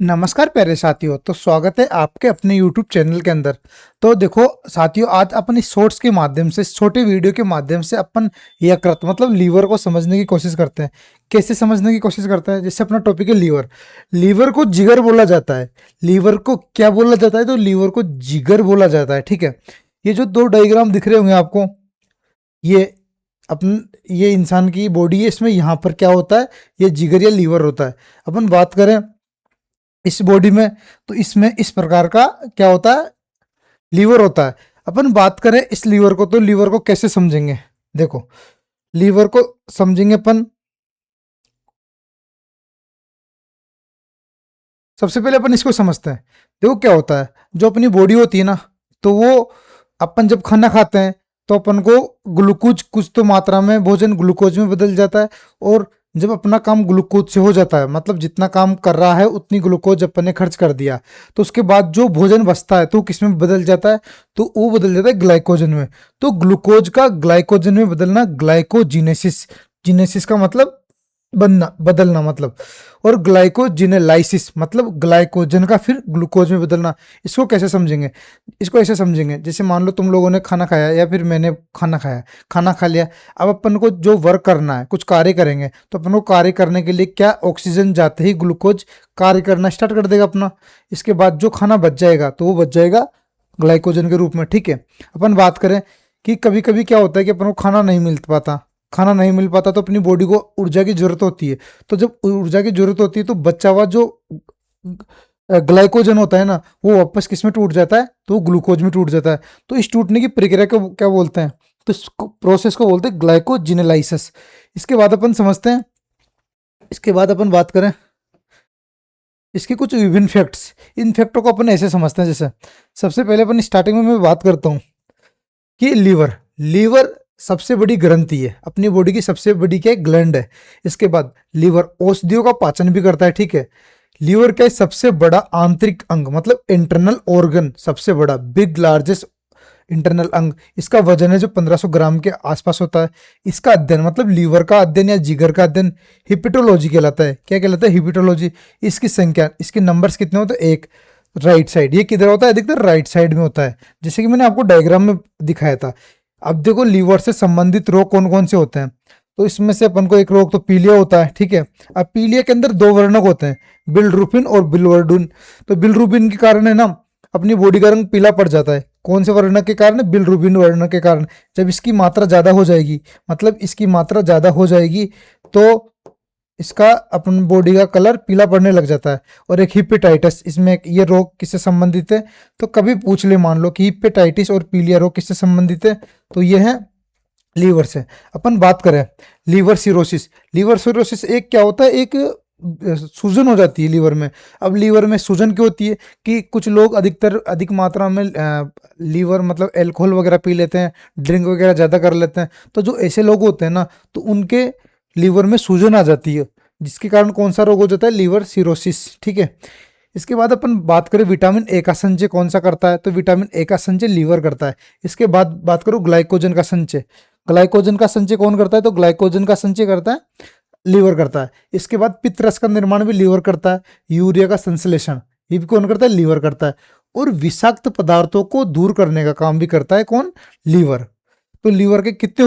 नमस्कार प्यारे साथियों। तो स्वागत है आपके अपने YouTube चैनल के अंदर। तो देखो साथियों, आज अपन इस शॉर्ट्स के माध्यम से, इस छोटे वीडियो के माध्यम से अपन यकृत मतलब लीवर को समझने की कोशिश करते हैं। कैसे समझने की कोशिश करते हैं? जैसे अपना टॉपिक है लीवर। लीवर को जिगर बोला जाता है। लीवर को क्या बोला जाता है? तो लीवर को जिगर बोला जाता है। ठीक है। ये जो दो डायग्राम दिख रहे होंगे आपको, ये अपन ये इंसान की बॉडी है। इसमें यहाँ पर क्या होता है? ये जिगर या लीवर होता है। अपन बात करें इस बॉडी में, तो इसमें इस प्रकार का क्या होता है? लीवर होता है। अपन बात करें इस लीवर को, तो लीवर को कैसे समझेंगे? देखो, लीवर को समझेंगे अपन। सबसे पहले अपन इसको समझते हैं। देखो क्या होता है, जो अपनी बॉडी होती है ना, तो वो अपन जब खाना खाते हैं तो अपन को ग्लूकोज कुछ तो मात्रा में भोजन ग्लूकोज में बदल जाता है। और जब अपना काम ग्लूकोज से हो जाता है, मतलब जितना काम कर रहा है उतनी ग्लूकोज अपन ने खर्च कर दिया, तो उसके बाद जो भोजन बचता है तो किस में बदल जाता है? तो वो बदल जाता है ग्लाइकोजन में। तो ग्लूकोज का ग्लाइकोजन में बदलना ग्लाइकोजिनेसिस। जिनेसिस का मतलब बनना, बदलना मतलब। और ग्लाइकोजिनेलाइसिस मतलब ग्लाइकोजन का फिर ग्लूकोज में बदलना। इसको कैसे समझेंगे? इसको ऐसे समझेंगे, जैसे मान लो तुम लोगों ने खाना खाया या फिर मैंने खाना खाया, खाना खा लिया। अब अपन को जो वर्क करना है, कुछ कार्य करेंगे, तो अपन को कार्य करने के लिए क्या, ऑक्सीजन जाते ही ग्लूकोज कार्य करना स्टार्ट कर देगा अपना। इसके बाद जो खाना बच जाएगा तो वो बच जाएगा ग्लाइकोजन के रूप में। ठीक है। अपन बात करें कि कभी कभी क्या होता है कि अपन को खाना नहीं मिल पाता। खाना नहीं मिल पाता तो अपनी बॉडी को ऊर्जा की जरूरत होती है। तो जब ऊर्जा की जरूरत होती है तो बचा हुआ जो ग्लाइकोजन होता है ना, वो वापस किस में टूट जाता है? तो ग्लूकोज में टूट जाता है। तो इस टूटने की प्रक्रिया को क्या बोलते हैं? तो इस प्रोसेस को बोलते हैं ग्लाइकोजिनेलाइसिस। इसके बाद अपन समझते हैं, इसके बाद अपन बात करें इसके कुछ विभिन्न फैक्ट्स। इन फैक्टों को अपन ऐसे समझते हैं, जैसे सबसे पहले अपन स्टार्टिंग में मैं बात करता हूँ कि लीवर। लीवर सबसे बड़ी ग्रंथि है अपनी बॉडी की, सबसे बड़ी क्या है? ग्लैंड है। इसके बाद लीवर औषधियों का पाचन भी करता है। ठीक है। लीवर क्या है? सबसे बड़ा आंतरिक अंग मतलब इंटरनल ऑर्गन, सबसे बड़ा बिग लार्जेस्ट इंटरनल अंग। इसका वजन है जो 1500 ग्राम के आसपास होता है। इसका अध्ययन मतलब लीवर का अध्ययन या जिगर का अध्ययन हिपेटोलॉजी कहलाता है। क्या कहलाता है? हिपेटोलॉजी। इसकी संख्या, इसके नंबर्स कितने होते हैं? एक। राइट साइड, ये किधर होता है? अधिकतर राइट साइड में होता है, जैसे कि मैंने आपको डायग्राम में दिखाया था। अब देखो, लीवर से संबंधित रोग कौन कौन से होते हैं? तो इसमें से अपन को एक रोग तो पीलिया होता है। ठीक है। अब पीलिया के अंदर दो वर्णक होते हैं, बिलरुबिन और बिलवर्डुन। तो बिलरुबिन के कारण है ना, अपनी बॉडी का रंग पीला पड़ जाता है। कौन से वर्णक के कारण? बिलरुबिन वर्णक के कारण। जब इसकी मात्रा ज्यादा हो जाएगी, मतलब इसकी मात्रा ज्यादा हो जाएगी, तो इसका अपन बॉडी का कलर पीला पड़ने लग जाता है। और एक हिपेटाइटिस, इसमें ये रोग किससे संबंधित है? तो कभी पूछ ले मान लो कि हिपेटाइटिस और पीलिया रोग किससे संबंधित है, तो ये है लीवर से। अपन बात करें लीवर सिरोसिस। लीवर सिरोसिस एक क्या होता है? एक सूजन हो जाती है लीवर में। अब लीवर में सूजन क्यों होती है? कि कुछ लोग अधिकतर अधिक मात्रा में लीवर मतलब अल्कोहल वगैरह पी लेते हैं, ड्रिंक वगैरह ज़्यादा कर लेते हैं। तो जो ऐसे लोग होते हैं ना, तो उनके लीवर में सूजन आ जाती है, जिसके कारण कौन सा रोग हो जाता है? Liver cirrhosis. ठीक है। इसके बाद अपन बात करें विटामिन ए का संचय कौन सा करता है? तो विटामिन ए का संचय लीवर करता है। इसके बाद बात करूँ ग्लाइकोजन का संचय। ग्लाइकोजन का संचय कौन करता है? तो ग्लाइकोजन का संचय करता है लीवर करता है। इसके बाद पित्तरस का निर्माण भी लीवर करता है। यूरिया का संश्लेषण ये भी कौन करता है? लीवर करता है। और विषाक्त पदार्थों को दूर करने का काम भी करता है कौन? लीवर। तो लीवर के कितने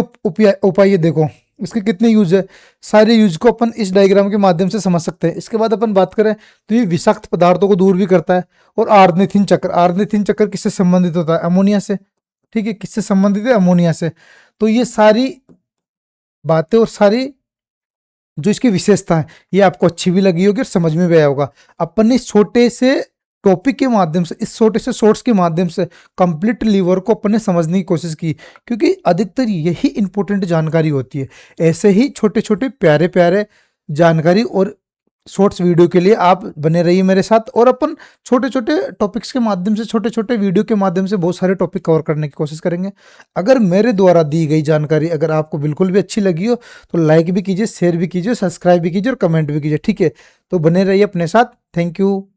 उपाय है देखो, इसके कितने यूज है। सारे यूज को अपन इस डायग्राम के माध्यम से समझ सकते हैं। इसके बाद अपन बात करें तो ये विषाक्त पदार्थों को दूर भी करता है। और आर्निथिन चक्र, आर्निथिन चक्र किससे संबंधित होता है? अमोनिया से। ठीक है। किससे संबंधित है? अमोनिया से। तो ये सारी बातें और सारी जो इसकी विशेषता है, ये आपको अच्छी भी लगी होगी और समझ में भी आया होगा। अपन ने इस छोटे से टॉपिक के माध्यम से, इस छोटे से शॉर्ट्स के माध्यम से कंप्लीट लीवर को अपन ने समझने की कोशिश की, क्योंकि अधिकतर यही इंपॉर्टेंट जानकारी होती है। ऐसे ही छोटे छोटे प्यारे प्यारे जानकारी और शॉर्ट्स वीडियो के लिए आप बने रहिए मेरे साथ। और अपन छोटे छोटे टॉपिक्स के माध्यम से, छोटे छोटे वीडियो के माध्यम से बहुत सारे टॉपिक कवर करने की कोशिश करेंगे। अगर मेरे द्वारा दी गई जानकारी अगर आपको बिल्कुल भी अच्छी लगी हो, तो लाइक भी कीजिए, शेयर भी कीजिए, सब्सक्राइब भी कीजिए और कमेंट भी कीजिए। ठीक है। तो बने रहिए अपने साथ। Thank you.